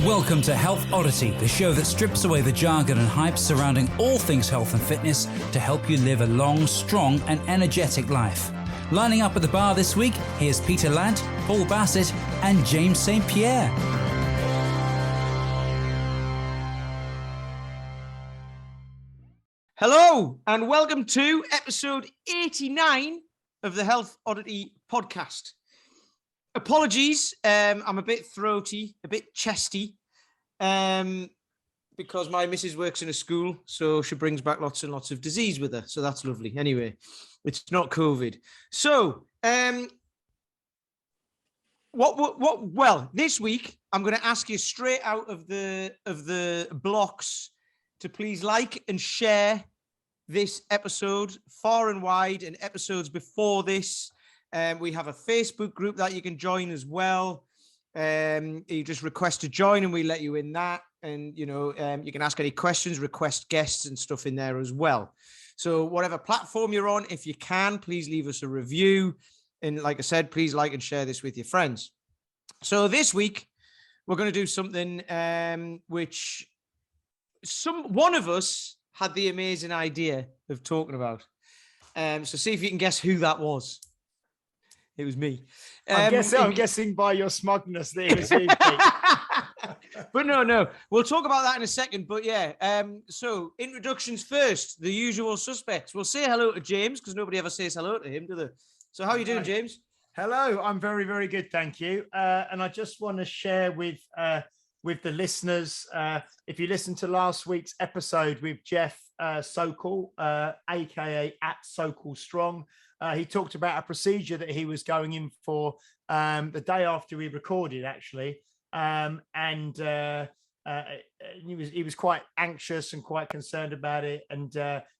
Welcome to Health Oddity, the show that strips away the jargon and hype surrounding all things health and fitness to help you live a long, strong and energetic life. Lining up at the bar this week, here's Peter Lant, Paul Bassett and James St. Pierre. Hello and welcome to episode 89 of the Health Oddity podcast. Apologies, I'm a bit throaty, a bit chesty, because my missus works in a school, so she brings back lots and lots of disease with her, so that's lovely. Anyway, it's not COVID. So, well, this week, I'm going to ask you straight out of the blocks to please like and share this episode far and wide, and episodes before this. We have a Facebook group that you can join as well. You just request to join and we let you in that. And, you can ask any questions, request guests and stuff in there as well. So whatever platform you're on, if you can, please leave us a review. And like I said, please like and share this with your friends. So this week, we're going to do something which one of us had the amazing idea of talking about. So see if you can guess who that was. It was me. I'm guessing by your smugness that it was you, Pete. But no. We'll talk about that in a second. But yeah, so introductions first, the usual suspects. We'll say hello to James because nobody ever says hello to him, do they? So how are you doing, James? Hello, I'm very, very good, thank you. And I just want to share with the listeners, if you listened to last week's episode with Jeff Sokol, aka @SokolStrong, he talked about a procedure that he was going in for the day after we recorded, actually, and he was quite anxious and quite concerned about it. And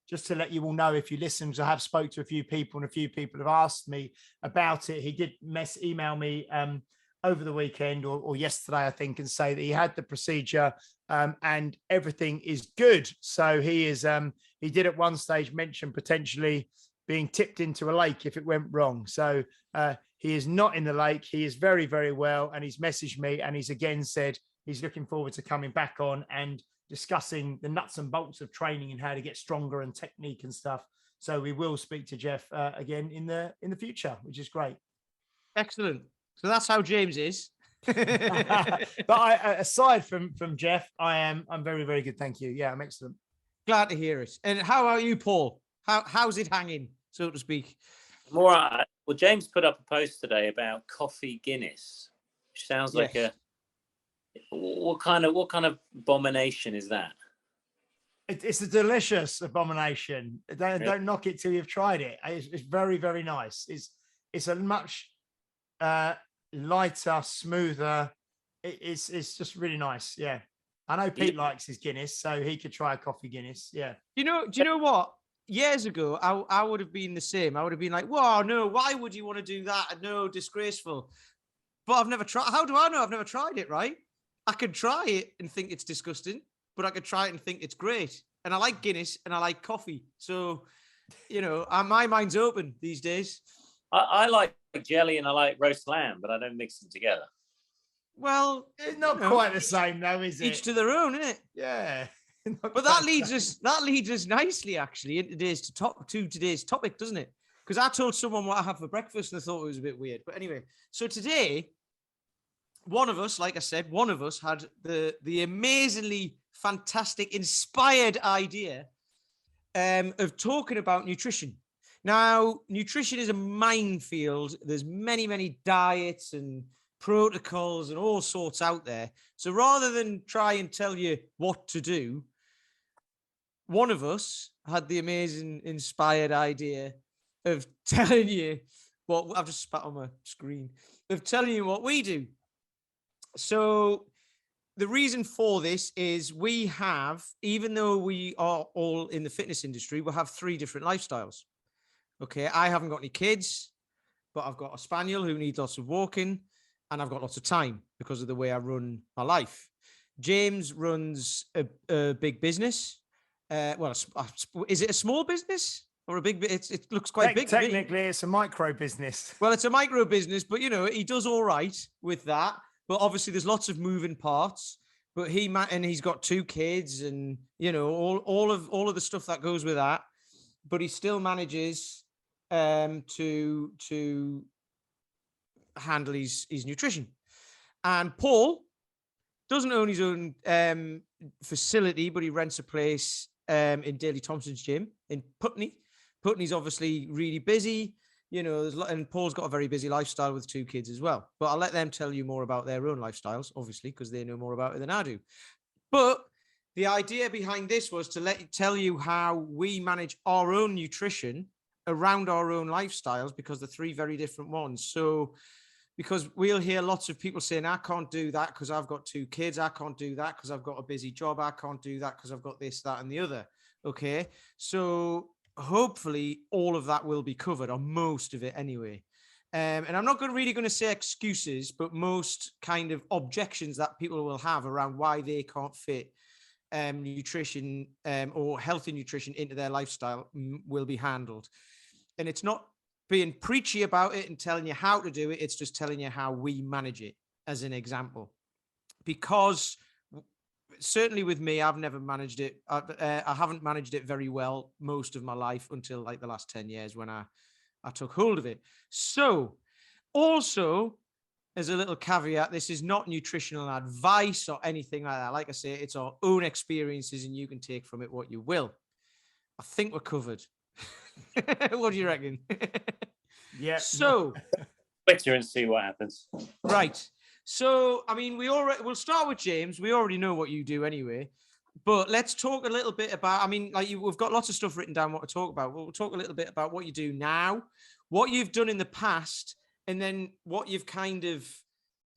just to let you all know, if you listen, I have spoke to a few people, and a few people have asked me about it. He did email me over the weekend or yesterday, I think, and say that he had the procedure and everything is good. So he did at one stage mention potentially being tipped into a lake if it went wrong. So he is not in the lake. He is very, very well. And he's messaged me and he's again said he's looking forward to coming back on and discussing the nuts and bolts of training and how to get stronger and technique and stuff. So we will speak to Jeff again in the future, which is great. Excellent. So that's how James is. But aside from Jeff, I'm very, very good. Thank you. Yeah, I'm excellent. Glad to hear it. And how are you, Paul? How's it hanging, so to speak? Well, James put up a post today about coffee Guinness, which sounds like what kind of abomination is that? It's a delicious abomination. Don't knock it till you've tried it. It's very, very nice. It's a much lighter, smoother. It's just really nice. Yeah, I know Pete likes his Guinness, so he could try a coffee Guinness. Yeah. Do you know what? Years ago, I would have been the same. I would have been like, "Whoa, no! Why would you want to do that? No, disgraceful." But I've never tried. How do I know? I've never tried it. Right? I could try it and think it's disgusting, but I could try it and think it's great. And I like Guinness and I like coffee, so my mind's open these days. I like jelly and I like roast lamb, but I don't mix them together. Well, it's not quite the same, though, is it? Each to their own, isn't it? Yeah. But that leads us nicely, actually, in today's topic, doesn't it? Because I told someone what I have for breakfast and I thought it was a bit weird. But anyway, so today, one of us, like I said, had the amazingly fantastic, inspired idea of talking about nutrition. Now, nutrition is a minefield. There's many, many diets and protocols and all sorts out there. So rather than try and tell you what to do, one of us had the amazing, inspired idea of telling you what I've just spat on my screen, of telling you what we do. So the reason for this is we have, even though we are all in the fitness industry, we have 3 different lifestyles. Okay, I haven't got any kids, but I've got a spaniel who needs lots of walking, and I've got lots of time because of the way I run my life. James runs a big business. Is it a small business or a big? It looks quite big. Technically, it's a micro business. Well, it's a micro business, but he does all right with that. But obviously, there's lots of moving parts. but and he's got 2 kids, and all of the stuff that goes with that. But he still manages to handle his nutrition. And Paul doesn't own his own facility, but he rents a place in Daley Thompson's gym in Putney. Putney's obviously really busy, and Paul's got a very busy lifestyle with 2 kids as well. But I'll let them tell you more about their own lifestyles, obviously, because they know more about it than I do. But the idea behind this was to tell you how we manage our own nutrition around our own lifestyles, because they're 3 very different ones. So, because we'll hear lots of people saying, I can't do that because I've got 2 kids. I can't do that because I've got a busy job. I can't do that because I've got this, that, and the other. Okay. So hopefully all of that will be covered, or most of it anyway. And I'm not really going to say excuses, but most kind of objections that people will have around why they can't fit nutrition or healthy nutrition into their lifestyle will be handled. And it's not being preachy about it and telling you how to do it. It's just telling you how we manage it as an example. Because certainly with me, I've never managed it. I haven't managed it very well most of my life until like the last 10 years when I took hold of it. So also, as a little caveat, this is not nutritional advice or anything like that. Like I say, it's our own experiences and you can take from it what you will. I think we're covered. What do you reckon? Yeah. So Twitter and see what happens. Right. So, I mean, we'll start with James. We already know what you do anyway, but let's talk a little bit about, we've got lots of stuff written down what to talk about. We'll talk a little bit about what you do now, what you've done in the past, and then what you've kind of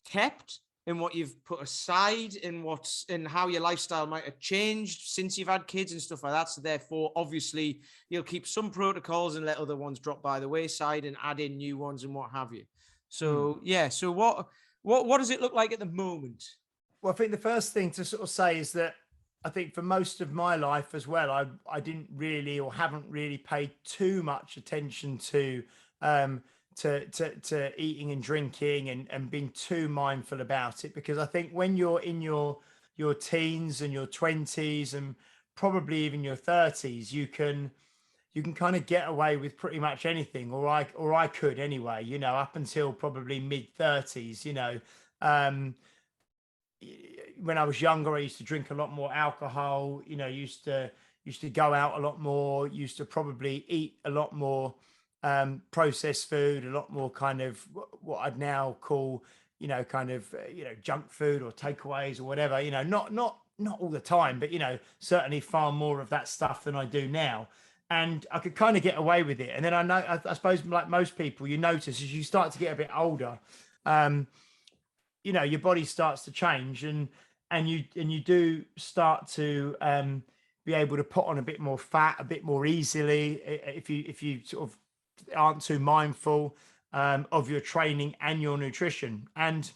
kept and what you've put aside, and how your lifestyle might have changed since you've had kids and stuff like that. So therefore, obviously, you'll keep some protocols and let other ones drop by the wayside and add in new ones and what have you. So, yeah. So what does it look like at the moment? Well, I think the first thing to sort of say is that I think for most of my life as well, I didn't really, or haven't really paid too much attention to eating and drinking and being too mindful about it, because I think when you're in your teens and your 20s and probably even your 30s, you can kind of get away with pretty much anything, or I could anyway, up until probably mid 30s. When I was younger, I used to drink a lot more alcohol, used to go out a lot more, used to probably eat a lot more processed food, a lot more kind of what I'd now call, junk food or takeaways or whatever, not all the time, but, certainly far more of that stuff than I do now. And I could kind of get away with it. And then I suppose like most people, you notice as you start to get a bit older, your body starts to change and you do start to be able to put on a bit more fat, a bit more easily, if you sort of aren't too mindful of your training and your nutrition. And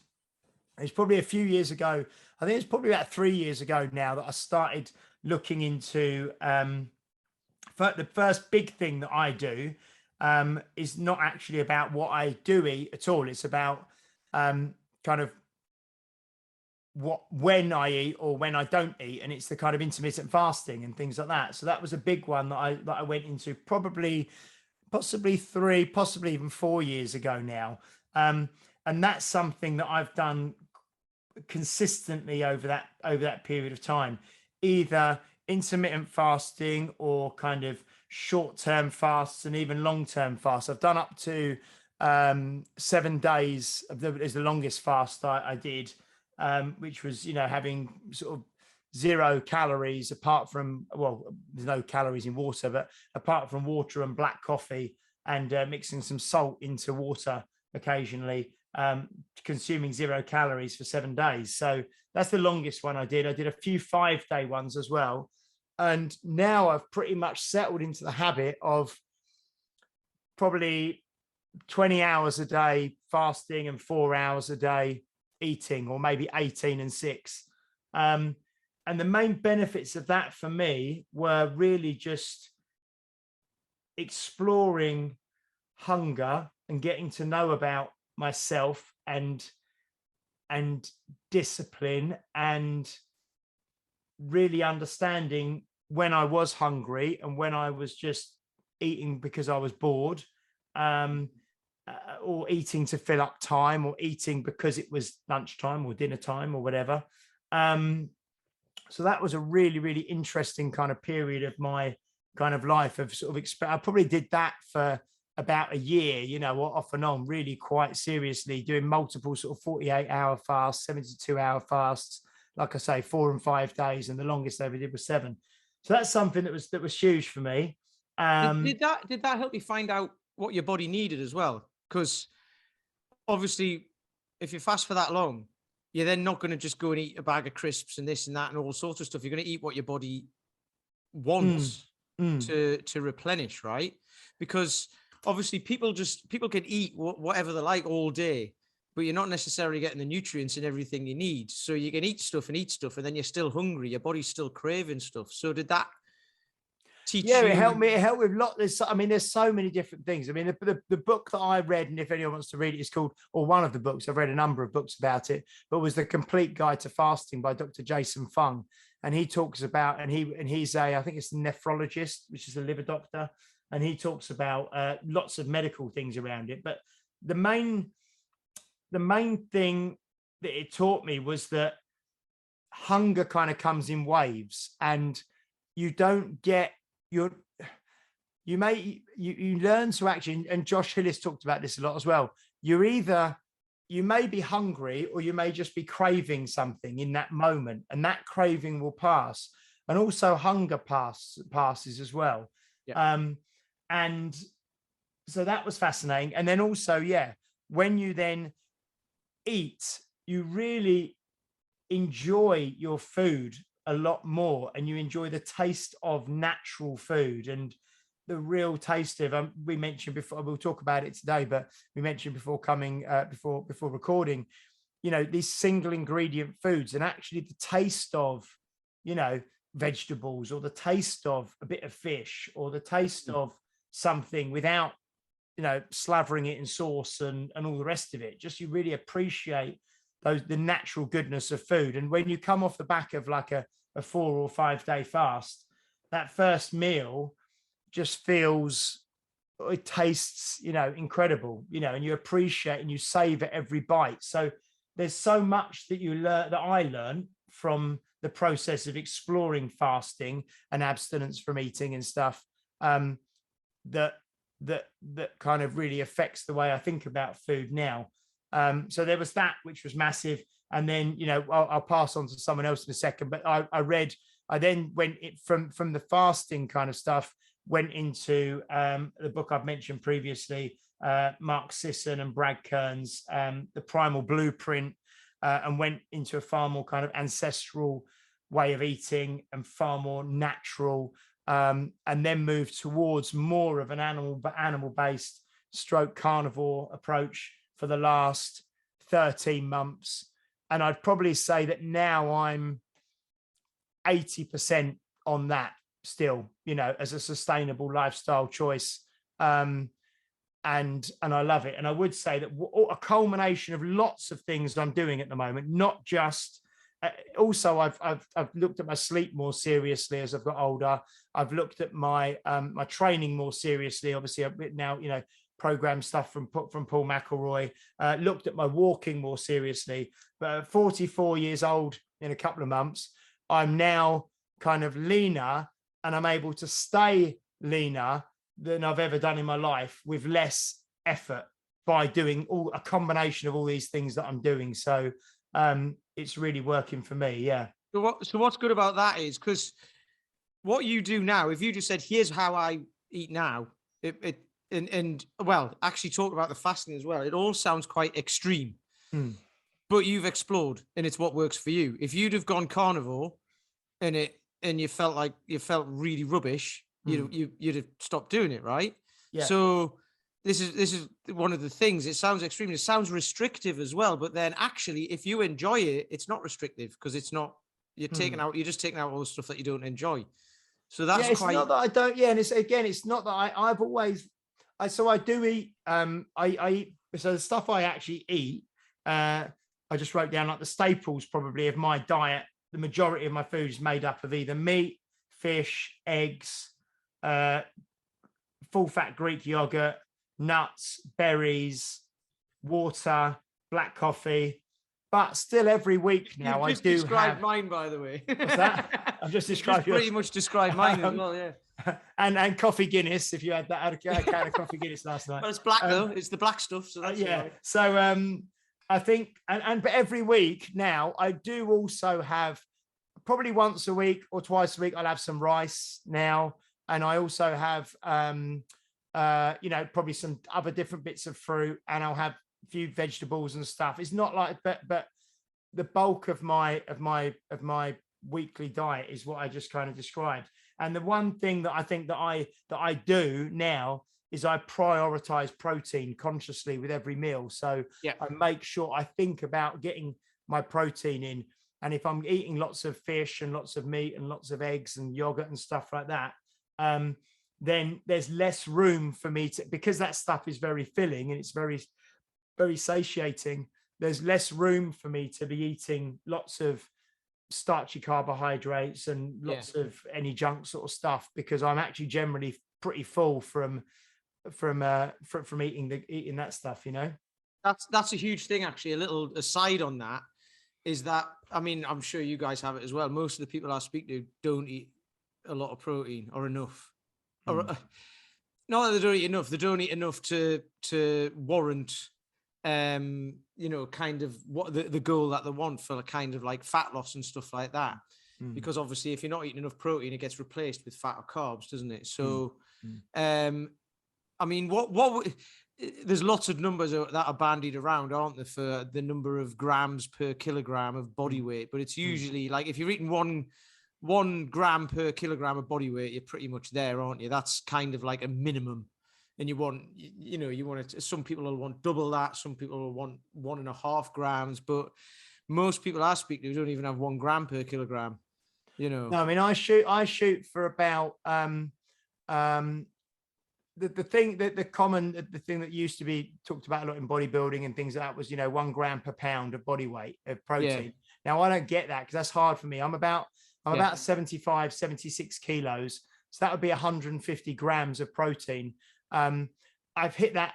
it's probably a few years ago, I think it's probably about 3 years ago now, that I started looking into the first big thing that I do is not actually about what I do eat at all. It's about kind of when I eat or when I don't eat, and it's the kind of intermittent fasting and things like that. So that was a big one that I went into possibly 3, possibly even 4 years ago now. And that's something that I've done consistently over that period of time, either intermittent fasting or kind of short-term fasts and even long-term fasts. I've done up to 7 days is the longest fast I did, which was, having sort of 0 calories apart from, well, there's no calories in water, but apart from water and black coffee, and mixing some salt into water occasionally, consuming 0 calories for 7 days. So that's the longest one I did. I did a few 5-day ones as well. And now I've pretty much settled into the habit of probably 20 hours a day fasting and 4 hours a day eating, or maybe 18 and 6. And the main benefits of that for me were really just exploring hunger and getting to know about myself and discipline and really understanding when I was hungry and when I was just eating because I was bored, or eating to fill up time, or eating because it was lunchtime or dinner time or whatever. So that was a really, really interesting kind of period of my kind of life of sort of, I probably did that for about a year, you know, off and on, really quite seriously, doing multiple sort of 48-hour fasts, 72-hour fasts, like I say, 4 and 5 days, and the longest I ever did was 7. So that's something that was huge for me. Did that help you find out what your body needed as well? Because obviously, if you fast for that long, you're then not going to just go and eat a bag of crisps and this and that and all sorts of stuff. You're going to eat what your body wants to replenish, right? Because obviously people can eat whatever they like all day, but you're not necessarily getting the nutrients and everything you need. So you can eat stuff, and then you're still hungry. Your body's still craving stuff. So did that teach you? It helped me. It helped with lots. There's so many different things. I mean, the book that I read, and if anyone wants to read it, is called, or one of the books, I've read a number of books about it, but was The Complete Guide to Fasting by Dr. Jason Fung. And he talks about, and he's I think it's a nephrologist, which is a liver doctor. And he talks about lots of medical things around it. But the main thing that it taught me was that hunger kind of comes in waves, and you don't get you learn to actually, and Josh Hillis talked about this a lot as well. You may be hungry, or you may just be craving something in that moment, and that craving will pass. And also hunger passes as well. Yeah. And so that was fascinating. And then also, when you then eat, you really enjoy your food a lot more, and you enjoy the taste of natural food and the real taste of, we mentioned before, we'll talk about it today, but we mentioned before coming, before recording, you know, these single ingredient foods, and actually the taste of, you know, vegetables, or the taste of a bit of fish, or the taste of something without, you know, slavering it in sauce and all the rest of it. Just, you really appreciate the natural goodness of food. And when you come off the back of like a 4 or 5 day fast, that first meal just feels, it tastes, you know, incredible, you know, and you appreciate and you savor every bite. So there's so much that you learn, that I learned from the process of exploring fasting and abstinence from eating and stuff, that kind of really affects the way I think about food now. So there was that, which was massive. And then, you know, I'll pass on to someone else in a second, but I then went from the fasting kind of stuff, went into the book I've mentioned previously, Mark Sisson and Brad Kearns, the Primal Blueprint, and went into a far more kind of ancestral way of eating and far more natural, and then moved towards more of an animal-based stroke carnivore approach for the last 13 months. And I'd probably say that now I'm 80% on that still, you know, as a sustainable lifestyle choice. And I love it. And I would say that a culmination of lots of things that I'm doing at the moment, not just, also I've looked at my sleep more seriously as I've got older. I've looked at my my training more seriously. Obviously I've now, you know, program stuff from Paul McElroy, looked at my walking more seriously. But at 44 years old in a couple of months, I'm now kind of leaner, and I'm able to stay leaner than I've ever done in my life with less effort by doing a combination of all these things that I'm doing. So it's really working for me. Yeah. So what's good about that is, because what you do now, if you just said, here's how I eat now, and well, actually talk about the fasting as well, it all sounds quite extreme, but you've explored, and it's what works for you. If you'd have gone carnivore and you felt really rubbish, you'd have stopped doing it, right? Yeah. So this is one of the things. It sounds extreme. It sounds restrictive as well. But then actually, if you enjoy it, it's not restrictive, because it's not. You're just taking out all the stuff that you don't enjoy. So that's it's not that I don't. Yeah, and it's not that I've always. So I do eat. I eat. So the stuff I actually eat. I just wrote down like the staples probably of my diet the majority of my food is made up of either meat, fish, eggs, full fat Greek yogurt, nuts, berries, water, black coffee. But still, every week now, You've just I do described have. mine, by the way. What's that? I've just described You've pretty much described mine as well, yeah. and coffee Guinness. If you had that, I had a can of coffee Guinness last night. But it's black though. It's the black stuff. So that's yeah. right. So I think, but every week now, I do also have, probably once a week or twice a week, I'll have some rice now, and I also have probably some other different bits of fruit, and I'll have a few vegetables and stuff. It's not like, but the bulk of my weekly diet is what I just kind of described. And the one thing that I think that I do now is I prioritize protein consciously with every meal. So I make sure I think about getting my protein in. And if I'm eating lots of fish and lots of meat and lots of eggs and yogurt and stuff like that, then there's less room for me to, because that stuff is very filling and it's very, very satiating. There's less room for me to be eating lots of starchy carbohydrates and lots of any junk sort of stuff, because I'm actually generally pretty full from eating that stuff, you know. That's a huge thing, actually. A little aside on that is that, I mean, I'm sure you guys have it as well. Most of the people I speak to don't eat a lot of protein or enough. Or not that they don't eat enough, they don't eat enough to warrant kind of what the goal that they want for kind of like fat loss and stuff like that. Because obviously if you're not eating enough protein, it gets replaced with fat or carbs, doesn't it? So I mean, what there's lots of numbers that are bandied around, aren't there, for the number of grams per kilogram of body weight, but it's usually like if you're eating one gram per kilogram of body weight, you're pretty much there, aren't you? That's kind of like a minimum. And you want it. Some people will want double that. Some people will want 1.5 grams. But most people I speak to don't even have 1 gram per kilogram. You know. No, I mean, I shoot for about the thing that used to be talked about a lot in bodybuilding and things like that was 1 gram per pound of body weight of protein. Yeah. Now I don't get that because that's hard for me. I'm about 75, 76 kilos. So that would be 150 grams of protein. I hit that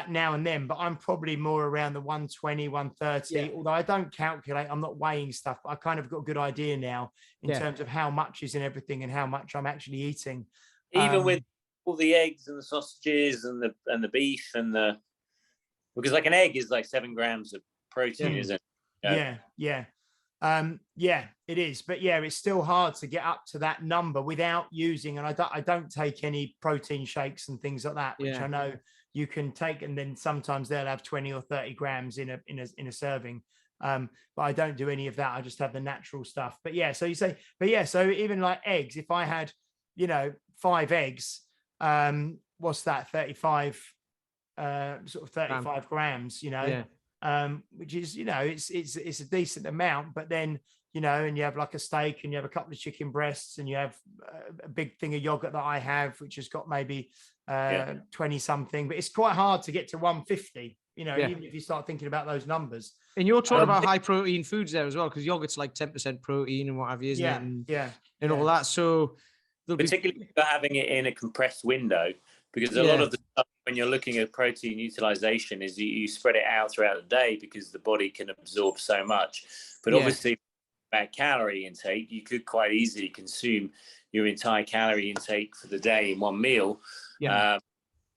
now and then, but I'm probably more around the 120, 130, although I don't calculate, I'm not weighing stuff, but I kind of got a good idea now in terms of how much is in everything and how much I'm actually eating. Even with all the eggs and the sausages and the beef because like an egg is like 7 grams of protein, isn't it? Yeah, it is. But it's still hard to get up to that number without using, and I don't take any protein shakes and things like that, which I know you can take, and then sometimes they'll have 20 or 30 grams in a serving. But I don't do any of that. I just have the natural stuff. But so you say, so even like eggs, if I had, 5 eggs, what's that? 35, sort of 35 grams, which is, it's a decent amount, but then, and you have like a steak and you have a couple of chicken breasts and you have a big thing of yogurt that I have, which has got maybe 20 something, but it's quite hard to get to 150, even if you start thinking about those numbers. And you're talking about high protein foods there as well, because yogurt's like 10% protein and what have you, isn't it? And all that. So particularly for having it in a compressed window, because a lot of the stuff when you're looking at protein utilization is you spread it out throughout the day because the body can absorb so much. But obviously about calorie intake, you could quite easily consume your entire calorie intake for the day in one meal.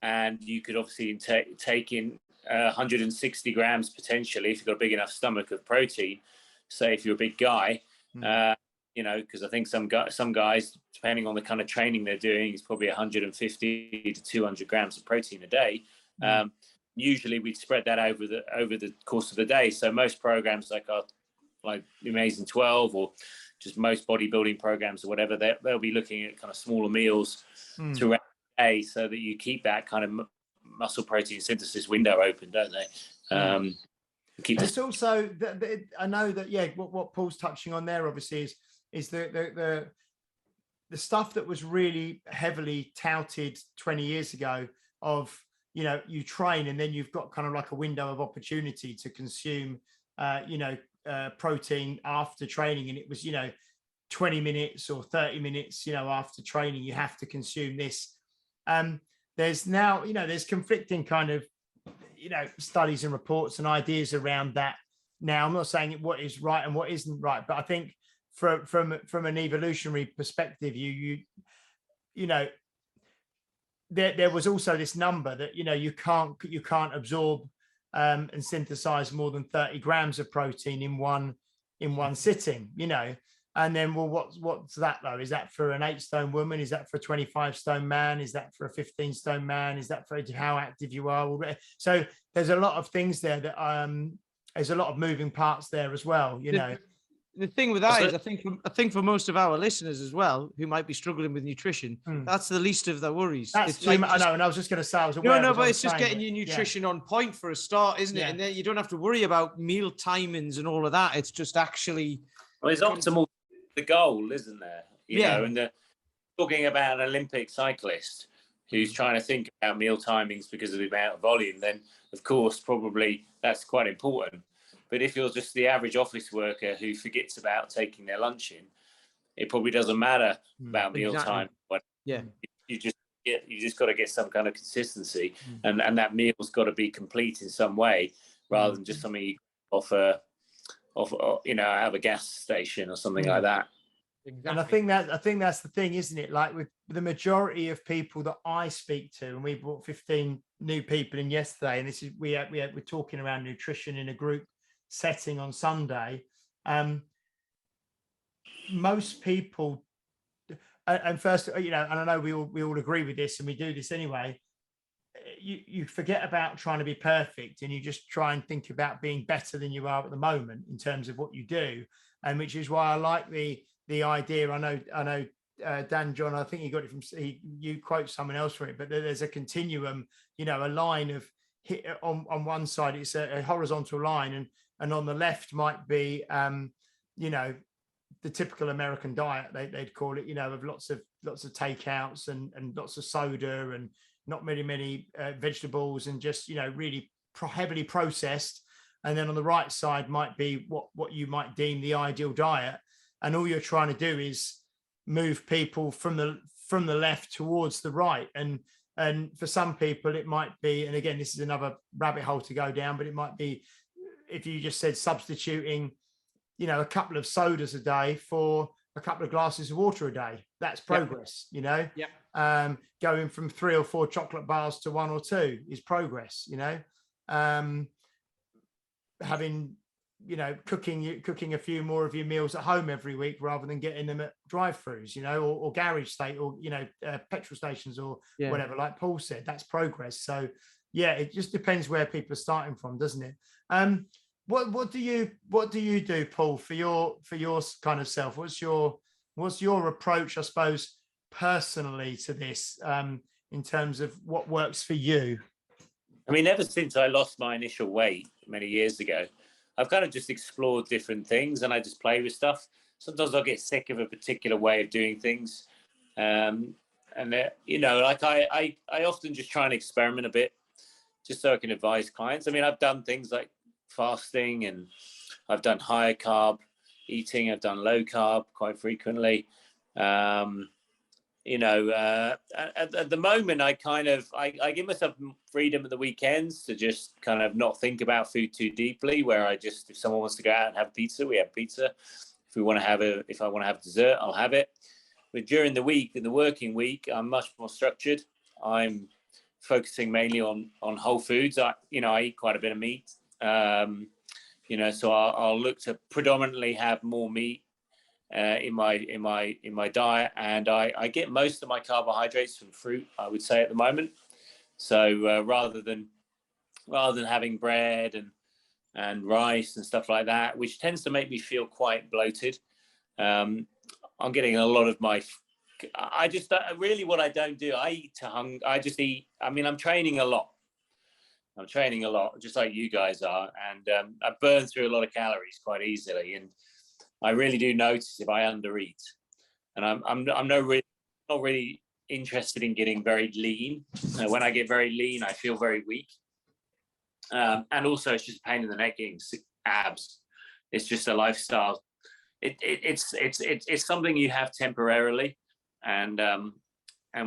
And you could obviously take in 160 grams potentially if you've got a big enough stomach of protein. Say if you're a big guy, because I think some guys, depending on the kind of training they're doing, is probably 150 to 200 grams of protein a day. Usually we'd spread that over the course of the day. So most programs like Amazing 12 or just most bodybuilding programs or whatever, they'll be looking at kind of smaller meals throughout the day so that you keep that kind of muscle protein synthesis window open, don't they? It's also I know that what Paul's touching on there obviously is the stuff that was really heavily touted 20 years ago of you train and then you've got kind of like a window of opportunity to consume protein after training, and it was 20 minutes or 30 minutes after training you have to consume this. There's now there's conflicting kind of studies and reports and ideas around that. Now, I'm not saying what is right and what isn't right, but I think from an evolutionary perspective, there was also this number that you can't absorb and synthesize more than 30 grams of protein in one sitting. And then, well, what's that though? Is that for an 8-stone woman? Is that for a 25-stone man? Is that for a 15-stone man? Is that for how active you are? So there's a lot of things there that there's a lot of moving parts there as well. The thing with that is, I think for most of our listeners as well, who might be struggling with nutrition, that's the least of their worries. That's too much. I know, and I was just going to say, I was aware. No, but it's just getting your nutrition on point for a start, isn't it? And then you don't have to worry about meal timings and all of that. It's just actually. Well, it's optimal. The goal, isn't there? You know, and talking about an Olympic cyclist who's trying to think about meal timings because of the amount of volume, then of course probably that's quite important. But if you're just the average office worker who forgets about taking their lunch in, it probably doesn't matter about meal time. But you just got to get some kind of consistency, and that meal's got to be complete in some way, rather than just something you offer out of a gas station or something like that. Exactly. And I think that's the thing, isn't it? Like with the majority of people that I speak to, and we brought 15 new people in yesterday, and this is we're talking around nutrition in a group setting on Sunday. Most people, and first, and I know we all agree with this, and we do this anyway. You forget about trying to be perfect, and you just try and think about being better than you are at the moment in terms of what you do, and which is why I like the idea. I know Dan John, I think he got it from you quote someone else from it, but there's a continuum, a line of hit on one side, it's a horizontal line, and on the left might be the typical American diet, they'd call it, of lots of takeouts and lots of soda and not many vegetables, and just really heavily processed. And then on the right side might be what you might deem the ideal diet, and all you're trying to do is move people from the left towards the right. And for some people it might be, and again this is another rabbit hole to go down, but it might be if you just said substituting a couple of sodas a day for a couple of glasses of water a day. That's progress. Going from 3 or 4 chocolate bars to 1 or 2 is progress. Having cooking a few more of your meals at home every week rather than getting them at drive-throughs, or garage state, or petrol stations, or whatever, like Paul said. That's progress. So it just depends where people are starting from, doesn't it? What do you do, Paul, for your kind of self? What's your approach, I suppose, personally to this, in terms of what works for you? I mean, ever since I lost my initial weight many years ago, I've kind of just explored different things, and I just play with stuff. Sometimes I'll get sick of a particular way of doing things. I often just try and experiment a bit just so I can advise clients. I mean, I've done things like fasting, and I've done higher carb eating. I've done low carb quite frequently. At the moment, I give myself freedom at the weekends to just kind of not think about food too deeply, where if someone wants to go out and have pizza, we have pizza. If I want to have dessert, I'll have it. But during the week, in the working week, I'm much more structured. I'm focusing mainly on whole foods. I eat quite a bit of meat. So I'll look to predominantly have more meat in my diet, and I get most of my carbohydrates from fruit, I would say, at the moment. So rather than having bread and rice and stuff like that, which tends to make me feel quite bloated, I'm getting a lot of my. I just really, what I don't do, I eat to hunger. I just eat. I mean, I'm training a lot, just like you guys are, and I burn through a lot of calories quite easily, and I really do notice if I undereat, and I'm not really interested in getting very lean. When I get very lean, I feel very weak, and also it's just a pain in the neck getting abs. It's just a lifestyle. It's something you have temporarily, and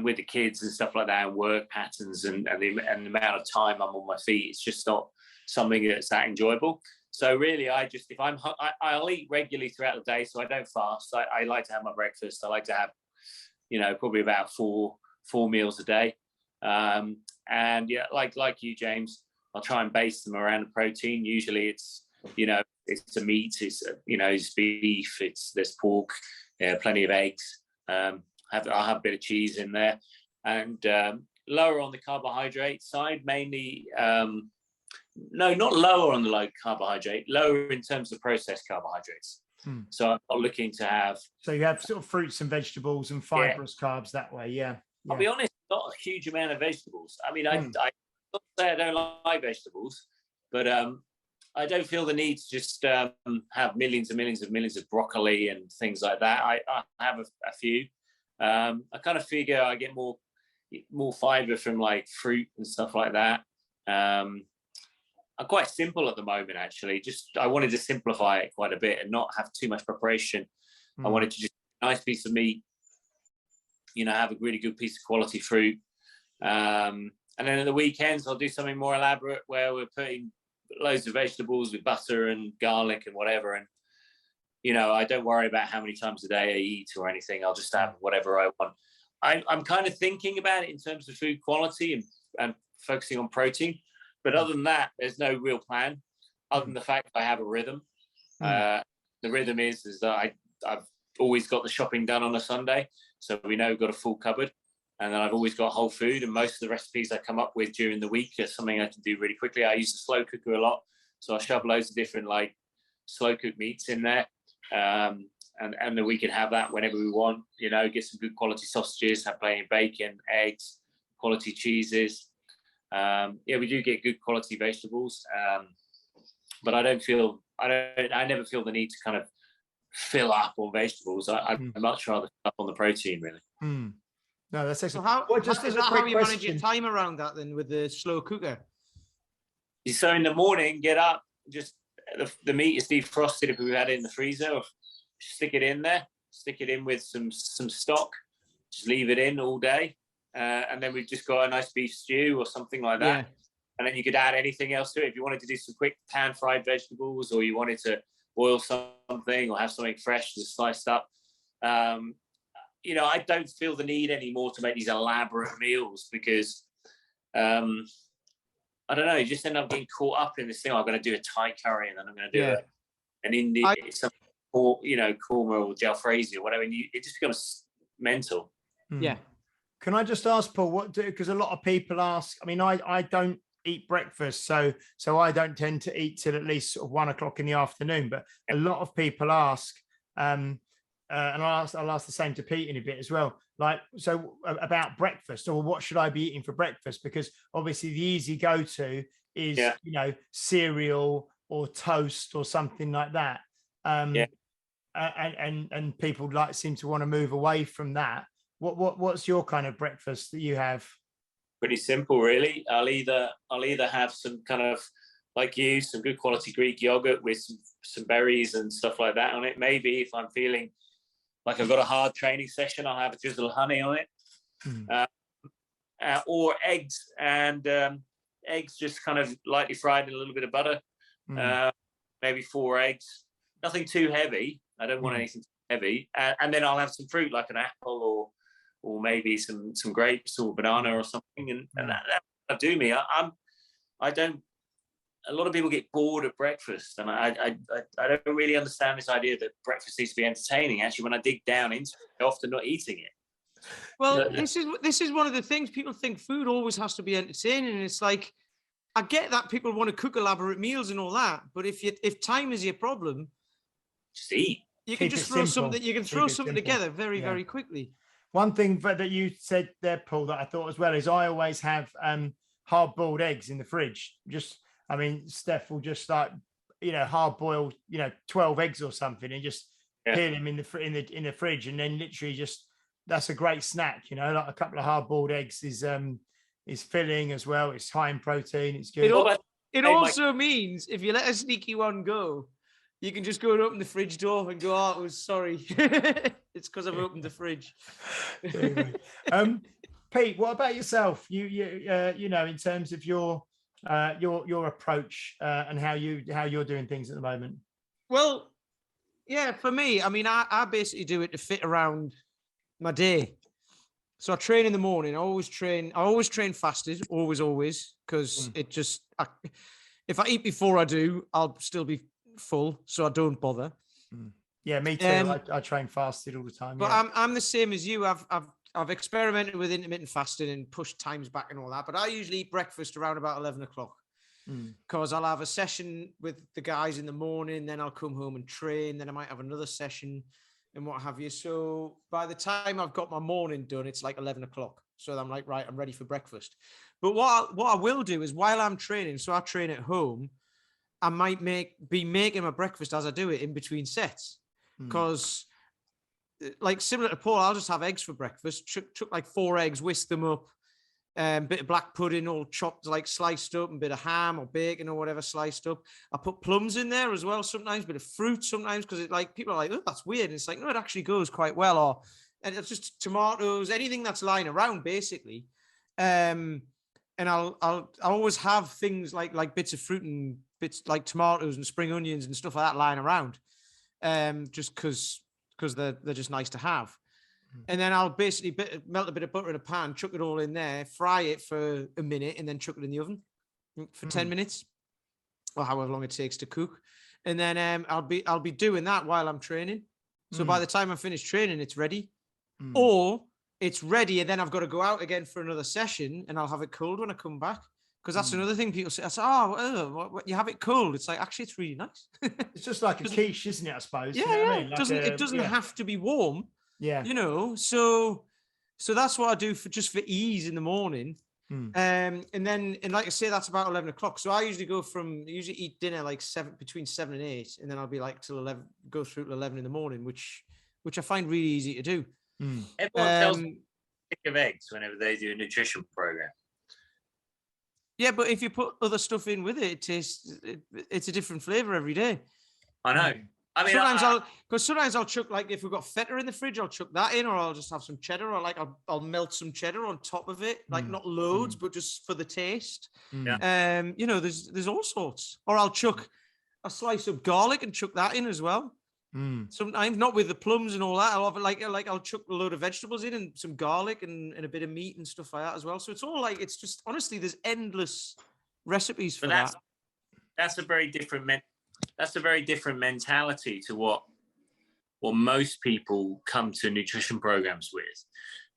with the kids and stuff like that, and work patterns and the amount of time I'm on my feet, it's just not something that's that enjoyable. So really, I'll eat regularly throughout the day, so I don't fast. I like to have my breakfast. I like to have, probably about four meals a day. And yeah, like you, James, I'll try and base them around the protein. Usually it's a meat, it's beef, there's pork, plenty of eggs. I'll have a bit of cheese in there, and lower on the carbohydrate side, mainly. No, not lower on the low carbohydrate, lower in terms of processed carbohydrates. So I'm not looking to have. So you have sort of fruits and vegetables and fibrous carbs that way, yeah. I'll be honest, not a huge amount of vegetables. I mean, I don't say I don't like vegetables, but I don't feel the need to just have millions of broccoli and things like that. I have a few. I kind of figure I get more fiber from like fruit and stuff like that. I'm quite simple at the moment, actually. I wanted to simplify it quite a bit and not have too much preparation. I wanted to just a nice piece of meat, have a really good piece of quality fruit. And then at the weekends, I'll do something more elaborate where we're putting loads of vegetables with butter and garlic and whatever. And, I don't worry about how many times a day I eat or anything. I'll just have whatever I want. I'm kind of thinking about it in terms of food quality and focusing on protein. But other than that, there's no real plan, other than the fact I have a rhythm. The rhythm is that I've always got the shopping done on a Sunday, so we know we've got a full cupboard. And then I've always got whole food, and most of the recipes I come up with during the week are something I can do really quickly. I use the slow cooker a lot, so I shove loads of different like slow cooked meats in there, and then we can have that whenever we want. Get some good quality sausages, have plenty of bacon, eggs, quality cheeses. We do get good quality vegetables, but I never feel the need to kind of fill up on vegetables. I'd much rather fill up on the protein, really. No, that's excellent. So how you manage your time around that then with the slow cooker? So in the morning, get up, just the meat is defrosted if we've had it in the freezer. Stick it in there, stick it in with some stock, just leave it in all day. And then we've just got a nice beef stew or something like that. Yeah. And then you could add anything else to it. If you wanted to do some quick pan-fried vegetables, or you wanted to boil something or have something fresh just sliced up. I don't feel the need anymore to make these elaborate meals because, I don't know, you just end up getting caught up in this thing. I'm going to do a Thai curry and then I'm going to do an Indian, korma or jalfrezi or whatever. And it just becomes mental. Yeah. Can I just ask, Paul, because a lot of people ask, I mean, I don't eat breakfast, so I don't tend to eat till at least sort of 1 o'clock in the afternoon, but a lot of people ask, and I'll ask the same to Pete in a bit as well, like, so about breakfast, or what should I be eating for breakfast? Because obviously the easy go-to is, cereal or toast or something like that. And people seem to want to move away from that. What's your kind of breakfast that you have? Pretty simple, really. I'll either have some kind of, like you, some good quality Greek yogurt with some berries and stuff like that on it. Maybe if I'm feeling like I've got a hard training session, I'll have a drizzle of honey on it. Or eggs, and eggs just kind of lightly fried in a little bit of butter. Maybe 4 eggs. Nothing too heavy. I don't want anything too heavy. And then I'll have some fruit, like an apple or maybe some grapes or banana or something. And that'll do me. I don't. A lot of people get bored at breakfast, and I don't really understand this idea that breakfast needs to be entertaining. Actually, when I dig down into it, they're often not eating it. Well, this is one of the things. People think food always has to be entertaining, and it's like, I get that people want to cook elaborate meals and all that, but if time is your problem, just eat. You can just throw something. You can throw something together very quickly. One thing that you said there, Paul, that I thought as well is I always have hard-boiled eggs in the fridge. Steph will just hard boil 12 eggs or something and just peel them in the fridge, and then literally just, that's a great snack. Like a couple of hard-boiled eggs is filling as well. It's high in protein. It's good. It also means if you let a sneaky one go, You can just go and open the fridge door and go, oh, it was sorry. It's because I've opened the fridge. Pete, what about yourself? You know, in terms of your approach and how you're doing things at the moment. Well, yeah, for me, I mean, I basically do it to fit around my day. So I train in the morning. I always train fasted, always, because it just, if I eat before I do, I'll still be full, so I don't bother. Yeah, me too. I train fasted all the time. But I'm the same as you. I've experimented with intermittent fasting and pushed times back and all that. But I usually eat breakfast around about 11 o'clock because I'll have a session with the guys in the morning. Then I'll come home and train. Then I might have another session and what have you. So by the time I've got my morning done, it's like 11 o'clock. So I'm like, right, I'm ready for breakfast. But what I will do is while I'm training, so I train at home, I might be making my breakfast as I do it in between sets. Because like similar to Paul, I'll just have eggs for breakfast. Chuck like 4 eggs, whisk them up, bit of black pudding all chopped, like sliced up, and a bit of ham or bacon or whatever sliced up. I put plums in there as well sometimes, bit of fruit sometimes, because it like people are like, oh, that's weird. And it's like, no, it actually goes quite well. And it's just tomatoes, anything that's lying around basically. And I'll always have things like bits of fruit and bits like tomatoes and spring onions and stuff like that lying around. Just because they're just nice to have. And then I'll basically melt a bit of butter in a pan, chuck it all in there, fry it for a minute, and then chuck it in the oven for 10 minutes or however long it takes to cook. And then I'll be doing that while I'm training. So by the time I finish training, it's ready. Or it's ready, and then I've got to go out again for another session, and I'll have it cold when I come back. Because that's another thing people say. I say, what, you have it cold. It's like, actually, it's really nice. It's just like a quiche, isn't it, I suppose? Yeah, you know yeah. what I mean? It doesn't have to be warm. Yeah. You know, so that's what I do for ease in the morning. And like I say, that's about 11 o'clock. So I usually eat dinner like between 7 and 8. And then I'll be like till 11, go through till 11 in the morning, which I find really easy to do. Everyone tells me to think of eggs whenever they do a nutrition program. Yeah, but if you put other stuff in with it, it's a different flavor every day. I know. I mean, sometimes I'll chuck, like if we've got feta in the fridge, I'll chuck that in, or I'll just have some cheddar, or like I'll melt some cheddar on top of it, like not loads, but just for the taste. Yeah. You know, there's all sorts. Or I'll chuck a slice of garlic and chuck that in as well. Sometimes not with the plums and all that. I'll have I'll chuck a load of vegetables in and some garlic and a bit of meat and stuff like that as well. So it's all like, it's just, honestly, there's endless recipes for that. That's a very different mentality to what most people come to nutrition programs with.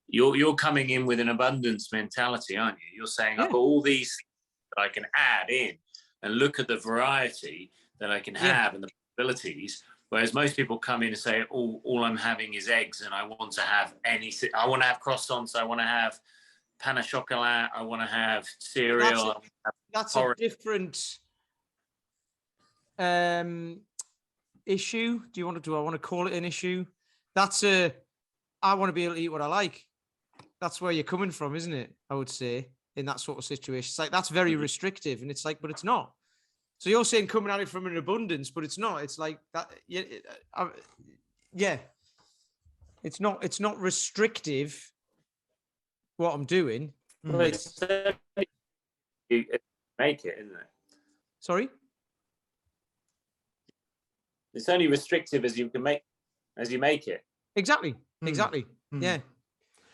You're coming in with an abundance mentality, aren't you? You're saying, I've got all these things that I can add in and look at the variety that I can have and the possibilities. Whereas most people come in and say, all I'm having is eggs, and I want to have anything. I want to have croissants. I want to have pain au chocolat. I want to have cereal. That's a different issue. Do I want to call it an issue? I want to be able to eat what I like. That's where you're coming from, isn't it? I would say in that sort of situation. It's like, that's very restrictive, and it's like, but it's not. So you're saying coming at it from an abundance, but it's not. It's like that. Yeah. It's not restrictive what I'm doing. Well, it's you make it, isn't it? Sorry? It's only restrictive as you make it. Exactly. Yeah.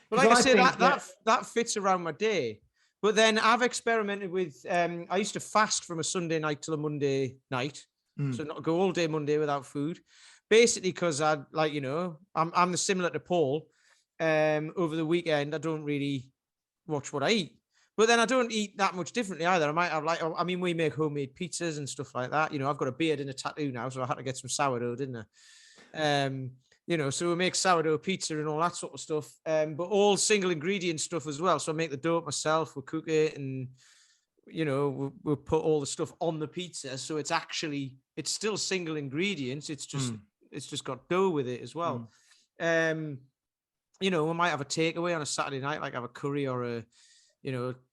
But like I say, that fits around my day. But then I've experimented with, I used to fast from a Sunday night till a Monday night. So not go all day Monday without food. Basically, because I'm the similar to Paul. Over the weekend, I don't really watch what I eat. But then I don't eat that much differently either. I might have we make homemade pizzas and stuff like that. You know, I've got a beard and a tattoo now, so I had to get some sourdough, didn't I? So we make sourdough pizza and all that sort of stuff, but all single ingredient stuff as well. So I make the dough myself, we'll cook it, and, we'll put all the stuff on the pizza. So it's still single ingredients. It's just got dough with it as well. We might have a takeaway on a Saturday night, like have a curry or a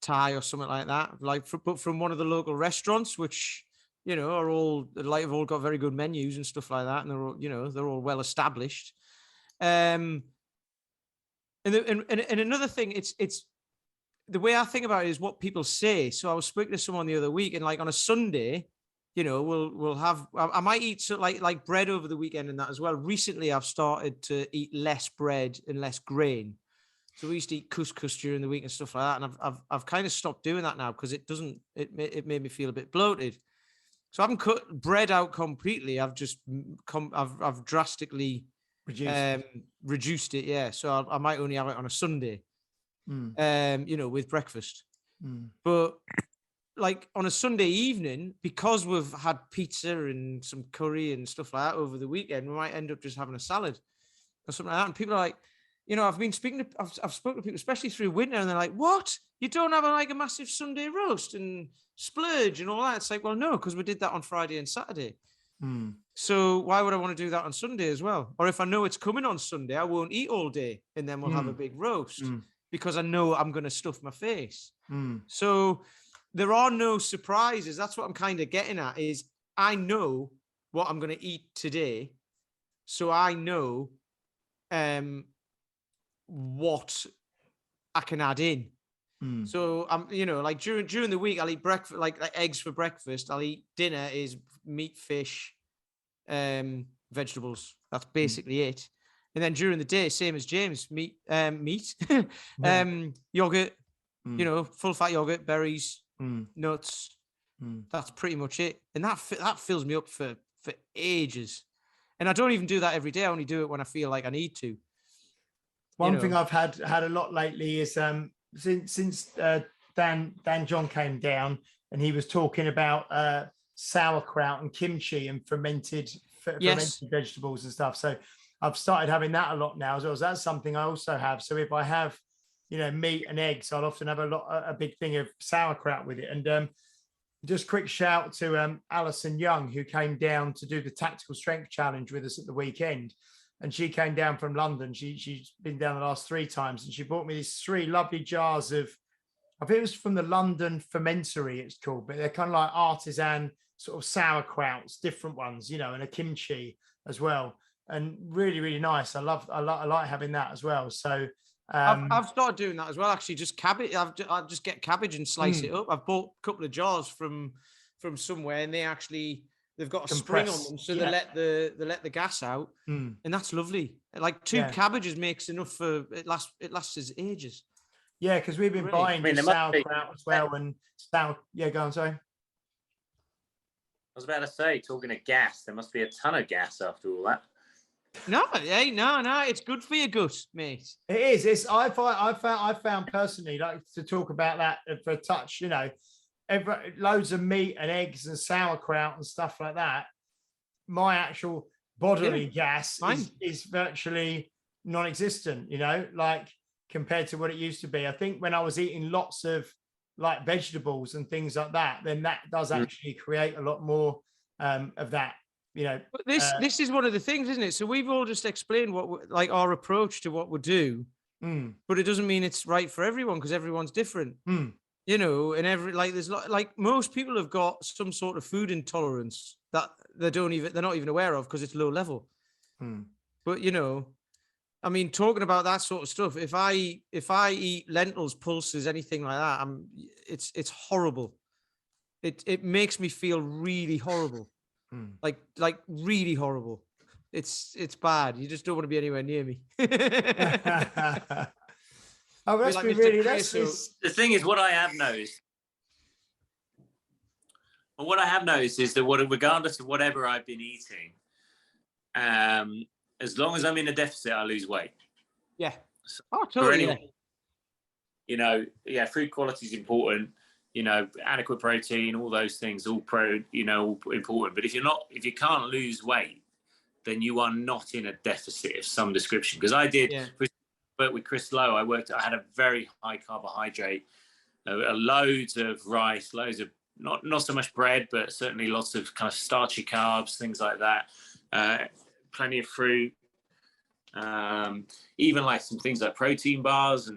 Thai or something like that, but from one of the local restaurants, which, are all like have all got very good menus and stuff like that, and they're all, they're all well established. And another thing, it's the way I think about it is what people say. So I was speaking to someone the other week, and like on a Sunday, we'll have, I might eat like bread over the weekend and that as well. Recently, I've started to eat less bread and less grain. So we used to eat couscous during the week and stuff like that, and I've kind of stopped doing that now because it made me feel a bit bloated. So I haven't cut bread out completely. I've just I've drastically reduced it. Yeah, so I might only have it on a Sunday. With breakfast. But like on a Sunday evening, because we've had pizza and some curry and stuff like that over the weekend, we might end up just having a salad or something like that. And people are like, I've spoken to people, especially through winter, and they're like, what? You don't have a massive Sunday roast and splurge and all that? It's like, well, no, because we did that on Friday and Saturday. So why would I want to do that on Sunday as well? Or if I know it's coming on Sunday, I won't eat all day, and then we'll have a big roast. Because I know I'm going to stuff my face. So there are no surprises. That's what I'm kind of getting at, is I know what I'm going to eat today. So I know what I can add in. So I'm, like during the week, I'll eat breakfast, like eggs for breakfast. I'll eat dinner is meat, fish, vegetables. That's basically it. And then during the day, same as James, meat, yogurt, full fat yogurt, berries, nuts. That's pretty much it. And that fills me up for ages. And I don't even do that every day. I only do it when I feel like I need to. One thing I've had a lot lately is since Dan John came down, and he was talking about sauerkraut and kimchi and fermented vegetables and stuff. So I've started having that a lot now as well. So that's something I also have. So if I have, meat and eggs, I'll often have a big thing of sauerkraut with it. And just quick shout to Alison Young, who came down to do the Tactical Strength Challenge with us at the weekend. And she came down from London. She's been down the last 3 times, and she brought me these 3 lovely jars of, I think it was from the London Fermentory, it's called, but they're kind of like artisan sort of sauerkrauts, different ones, and a kimchi as well. And really, really nice. I like having that as well. So I've started doing that as well. Actually, just cabbage. I just get cabbage and slice it up. I've bought a couple of jars from somewhere, and they've got a spring on them, so they let the gas out, and that's lovely. Like 2 cabbages makes enough for it lasts as ages. Yeah, because we've been buying sauerkraut as well, and yeah, go on, sorry. I was about to say, talking of gas, there must be a ton of gas after all that. No, it's good for your gut, mate. It is. It's I found personally, like, to talk about that for a touch, loads of meat and eggs and sauerkraut and stuff like that. My actual bodily gas is virtually non-existent, like compared to what it used to be. I think when I was eating lots of like vegetables and things like that, then that does actually create a lot more of that. But this is one of the things, isn't it? So we've all just explained like our approach to what we do, but it doesn't mean it's right for everyone, because everyone's different. And there's like most people have got some sort of food intolerance that they're not even aware of because it's low level. But I mean, talking about that sort of stuff, if I eat lentils, pulses, anything like that, it's horrible. It makes me feel really horrible. Like really horrible. It's bad. You just don't want to be anywhere near me. Oh, that's like really the thing is, what I have noticed is that regardless of whatever I've been eating, as long as I'm in a deficit, I lose weight. Yeah. Oh, totally. Food quality is important. Adequate protein, all those things, all important. But if you can't lose weight, then you are not in a deficit of some description. Because I did work with Chris Lowe. I had a very high carbohydrate, loads of rice, loads of not so much bread, but certainly lots of kind of starchy carbs, things like that. Plenty of fruit, even like some things like protein bars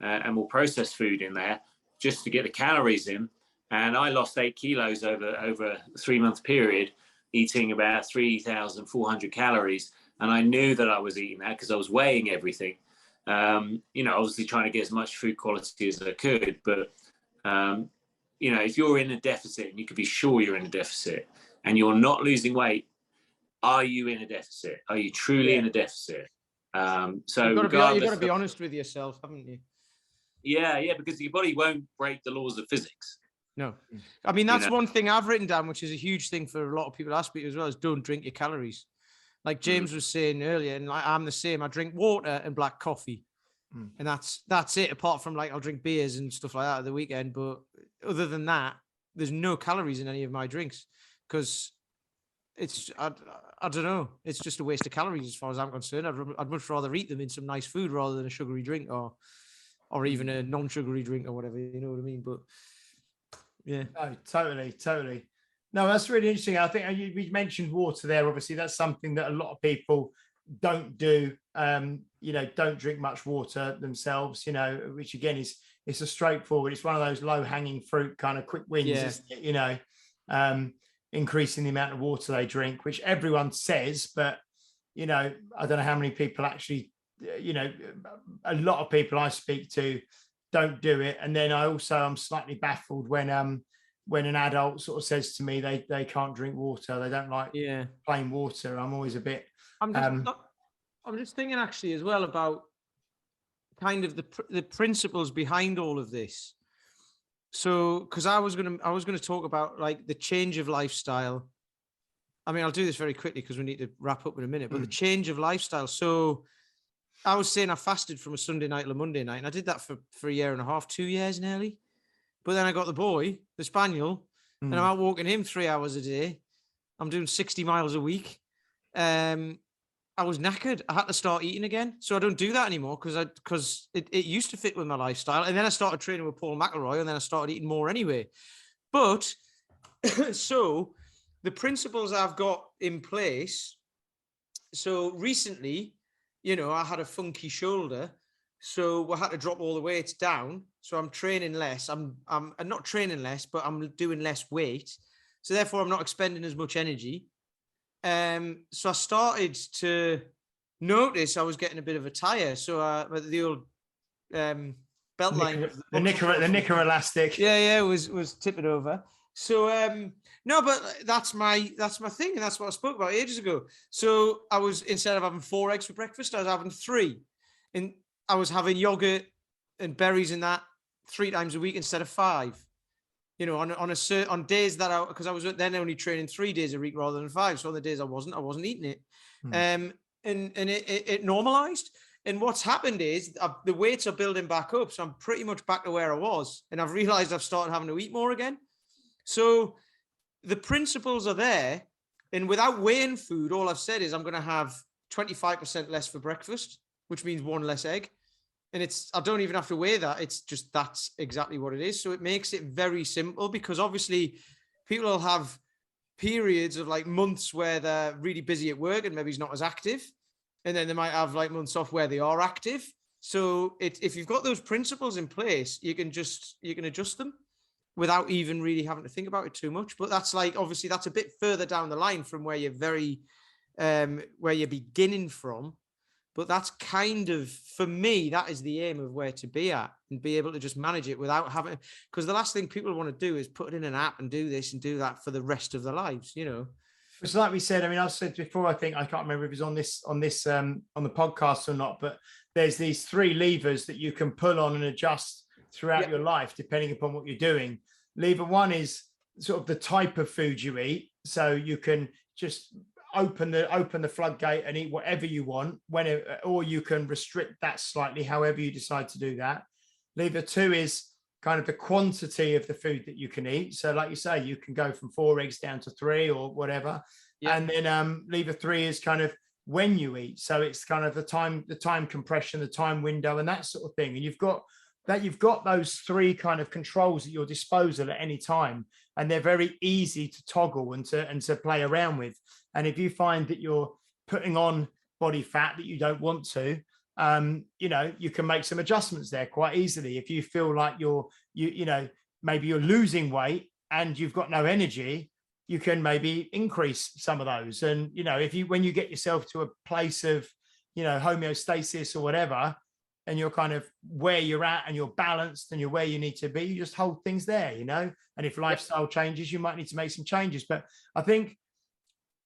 and more processed food in there, just to get the calories in. And I lost 8 kilos over a 3-month period, eating about 3,400 calories. And I knew that I was eating that because I was weighing everything. Obviously trying to get as much food quality as I could. But, if you're in a deficit, and you can be sure you're in a deficit, and you're not losing weight, are you in a deficit? Are you truly in a deficit? So you've got to be honest with yourself, haven't you? Yeah, because your body won't break the laws of physics. No. I mean, that's one thing I've written down, which is a huge thing for a lot of people I speak to as well, is don't drink your calories. Like James was saying earlier, and I'm the same. I drink water and black coffee. And that's it, apart from like I'll drink beers and stuff like that at the weekend. But other than that, there's no calories in any of my drinks because it's, I don't know, it's just a waste of calories as far as I'm concerned. I'd much rather eat them in some nice food rather than a sugary drink or even a non-sugary drink or whatever, you know what I mean? But yeah. Oh, totally. No, that's really interesting. I think we mentioned water there. Obviously, that's something that a lot of people don't do. Don't drink much water themselves, which again it's a straightforward, it's one of those low-hanging fruit kind of quick wins, isn't it? Increasing the amount of water they drink, which everyone says, but I don't know how many people actually, a lot of people I speak to don't do it. And then I'm slightly baffled when an adult sort of says to me they can't drink water, they don't like plain water. I'm always a bit I'm just thinking actually as well about kind of the principles behind all of this. So, because I was gonna talk about like the change of lifestyle. I mean, I'll do this very quickly because we need to wrap up in a minute. But the change of lifestyle. So, I was saying I fasted from a Sunday night to a Monday night, and I did that for a year and a half, 2 years nearly. But then I got the boy, the spaniel, and I'm out walking him 3 hours a day. I'm doing 60 miles a week. I was knackered. I had to start eating again. So I don't do that anymore because it used to fit with my lifestyle. And then I started training with Paul McElroy, and then I started eating more anyway. But so the principles I've got in place. So recently, I had a funky shoulder. So I had to drop all the weights down. So I'm training less. I'm not training less, but I'm doing less weight. So therefore I'm not expending as much energy. So I started to notice I was getting a bit of a tire. So the old belt line, the knicker elastic, was tipping over. So no, but that's my thing, and that's what I spoke about ages ago. So I was, instead of having 4 eggs for breakfast, I was having 3, and I was having yogurt and berries and that 3 times a week instead of 5. On days that because I was then only training 3 days a week rather than 5. So on the days I wasn't eating it. And it normalized. And what's happened is the weights are building back up. So I'm pretty much back to where I was. And I've realized I've started having to eat more again. So the principles are there. And without weighing food, all I've said is I'm going to have 25% less for breakfast, which means 1 less egg. And I don't even have to weigh that. It's just, that's exactly what it is. So it makes it very simple, because obviously people will have periods of like months where they're really busy at work and maybe he's not as active. And then they might have like months off where they are active. So if you've got those principles in place, you can adjust them without even really having to think about it too much. But that's like, obviously that's a bit further down the line from where where you're beginning from. But that's kind of, for me, that is the aim of where to be at, and be able to just manage it without having, because the last thing people want to do is put it in an app and do this and do that for the rest of their lives, It's like we said, I mean, I've said before, I think, I can't remember if it was on the podcast or not, but there's these 3 levers that you can pull on and adjust throughout your life, depending upon what you're doing. Lever 1 is sort of the type of food you eat. So you can just open the floodgate and eat whatever you want, or you can restrict that slightly, however you decide to do that. Lever 2 is kind of the quantity of the food that you can eat. So like you say, you can go from 4 eggs down to 3 or whatever. Yeah. And then lever 3 is kind of when you eat. So it's kind of the time compression, the time window, and that sort of thing. And you've got those 3 kind of controls at your disposal at any time, and they're very easy to toggle and to play around with. And if you find that you're putting on body fat that you don't want to, you can make some adjustments there quite easily. If you feel like you're maybe you're losing weight and you've got no energy, you can maybe increase some of those. And, you know, when you get yourself to a place of, you know, homeostasis or whatever, and you're kind of where you're at and you're balanced and you're where you need to be, you just hold things there, you know. And if lifestyle changes, you might need to make some changes. But I think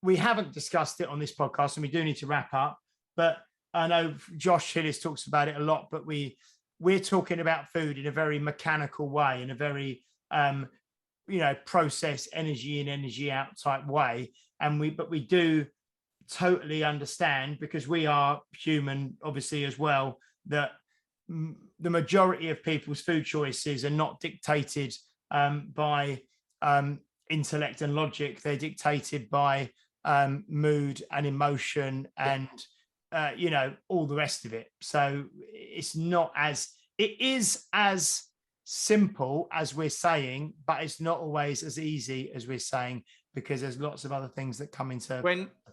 we haven't discussed it on this podcast, and we do need to wrap up. But I know Josh Hillis talks about it a lot, but we're talking about food in a very mechanical way, in a very you know, process energy in, energy out type way. And we do totally understand, because we are human obviously as well, that the majority of people's food choices are not dictated by intellect and logic. They're dictated by mood and emotion and you know, all the rest of it. So it is as simple as we're saying, but it's not always as easy as we're saying, because there's lots of other things that come into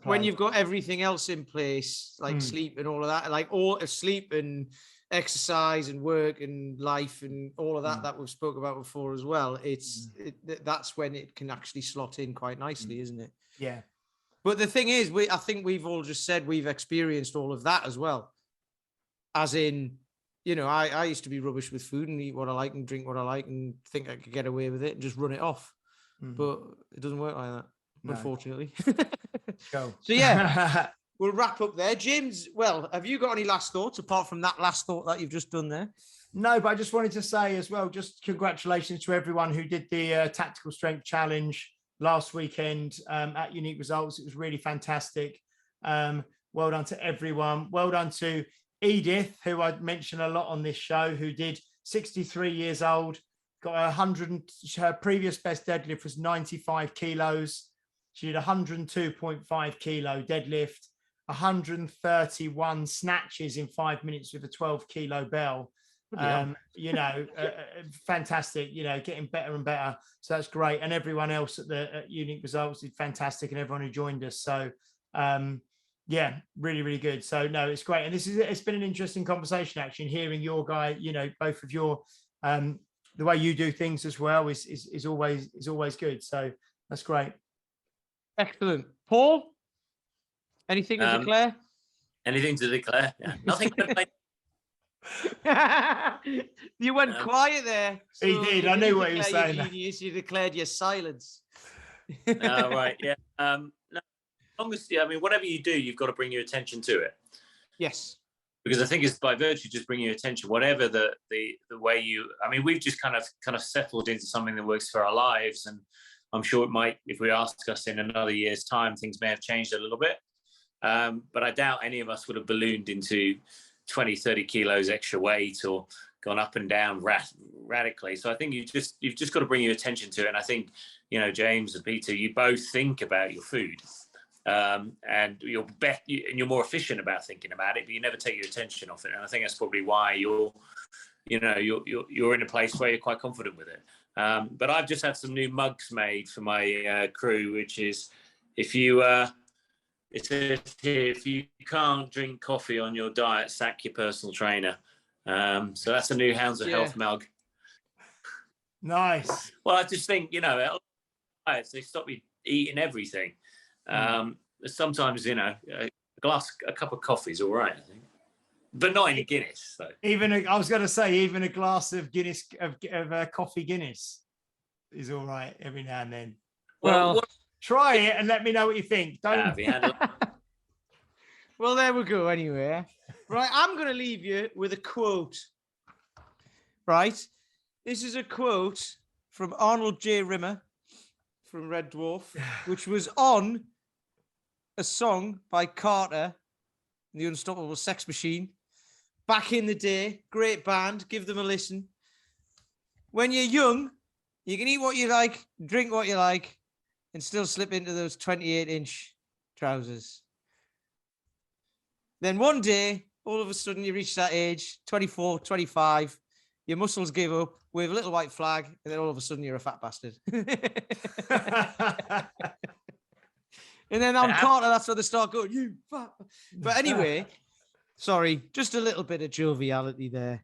when you've got everything else in place, like sleep and all of that, like all sleep and exercise and work and life and all of that that we've spoke about before as well. That's when it can actually slot in quite nicely, isn't it? Yeah. But the thing is, I think we've all just said we've experienced all of that as well. As in, you know, I used to be rubbish with food and eat what I like and drink what I like and think I could get away with it and just run it off. But it doesn't work like that, unfortunately. Go. So yeah, we'll wrap up there. James, well, have you got any last thoughts apart from that last thought that you've just done there? No, but I just wanted to say as well, just congratulations to everyone who did the Tactical Strength Challenge last weekend at Unique Results. It was really fantastic. Well done to everyone. Well done to Edith, who I mentioned a lot on this show, who did 63 years old, got 100. Her previous best deadlift was 95 kilos. She did 102.5 kilo deadlift, 131 snatches in 5 minutes with a 12 kilo bell. You know, fantastic, you know, getting better and better. So that's great. And everyone else at Unique Results did fantastic, and everyone who joined us. So yeah, really, really good. So no, it's great. And it's been an interesting conversation actually, and hearing your guy, you know, both of your the way you do things as well is always good. So that's great. Excellent. Paul, anything to declare? Anything to declare? Yeah. Nothing. You went quiet there. So he did. I knew what he was saying. Genius, you declared your silence. Right. Yeah. No, long as, I mean, whatever you do, you've got to bring your attention to it. Yes. Because I think it's by virtue just bringing your attention, whatever the way you. I mean, we've just kind of settled into something that works for our lives, and I'm sure it might, if we ask us in another year's time, things may have changed a little bit. But I doubt any of us would have ballooned into 20, 30 kilos extra weight or gone up and down radically. So I think you've just got to bring your attention to it. And I think, you know, James and Peter, you both think about your food, and you're more efficient about thinking about it, but you never take your attention off it. And I think that's probably why you're in a place where you're quite confident with it. But I've just had some new mugs made for my crew, which is if you can't drink coffee on your diet, sack your personal trainer. So that's a new Hounds of Health mug. Nice. Well, I just think, you know, they stop you eating everything. Sometimes, you know, a cup of coffee is all right, I think, but not in a Guinness. So. I was going to say, even a glass of Guinness of coffee Guinness is all right every now and then. Well, try it and let me know what you think. Don't. Well, there we go. Anyway, right, I'm going to leave you with a quote. Right, this is a quote from Arnold J. Rimmer from Red Dwarf, which was on a song by Carter, The Unstoppable Sex Machine, back in the day. Great band. Give them a listen. When you're young, you can eat what you like, drink what you like, and still slip into those 28-inch trousers. Then one day, all of a sudden, you reach that age, 24, 25, your muscles give up, wave a little white flag, and then all of a sudden, you're a fat bastard. And then on Carter, that's where they start going, you fat. But anyway, sorry, just a little bit of joviality there.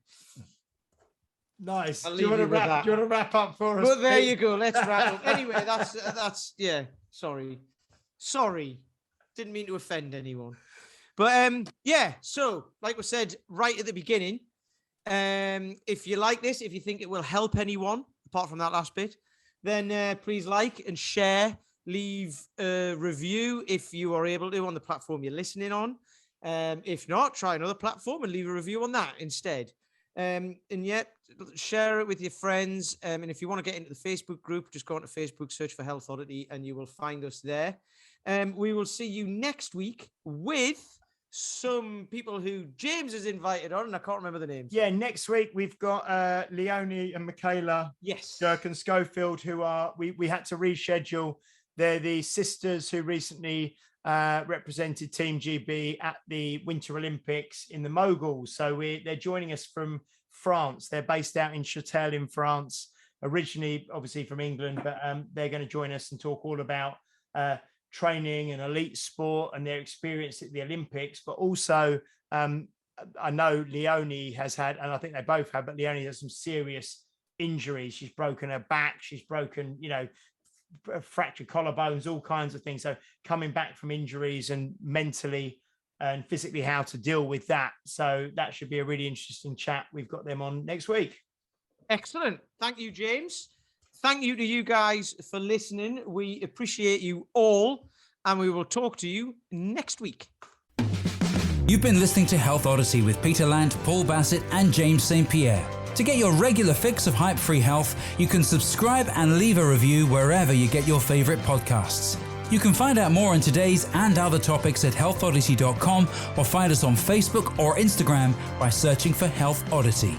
Nice. I'll Do you leave want to you with wrap? that. Do you want to wrap up for us? Well, there Pete? you go. Let's wrap up. Anyway, that's yeah. Sorry. Didn't mean to offend anyone. But yeah. So, like we said right at the beginning, if you like this, if you think it will help anyone, apart from that last bit, then please like and share. Leave a review if you are able to on the platform you're listening on. If not, try another platform and leave a review on that instead. And yet, share it with your friends. And if you want to get into the Facebook group, just go onto Facebook, search for Health Oddity, and you will find us there. We will see you next week with some people who James has invited on, and I can't remember the names. Yeah, next week we've got Leonie and Michaela Yes. Dirk and Schofield, who are we had to reschedule. They're the sisters who recently represented Team GB at the Winter Olympics in the Moguls. So they're joining us from France. They're based out in Châtel in France, originally obviously from England, but they're going to join us and talk all about training and elite sport and their experience at the Olympics. But also, I know Leonie has had, and I think they both have, but Leonie has some serious injuries. She's broken her back. She's broken, fractured collarbones, all kinds of things. So coming back from injuries and mentally and physically how to deal with that. So that should be a really interesting chat. We've got them on next week. Excellent. Thank you, James. Thank you to you guys for listening. We appreciate you all, and we will talk to you next week. You've been listening to Health Odyssey with Peter Lant, Paul Bassett, and James St. Pierre. To get your regular fix of hype-free health, you can subscribe and leave a review wherever you get your favorite podcasts. You can find out more on today's and other topics at healthodyssey.com or find us on Facebook or Instagram by searching for Health Odyssey.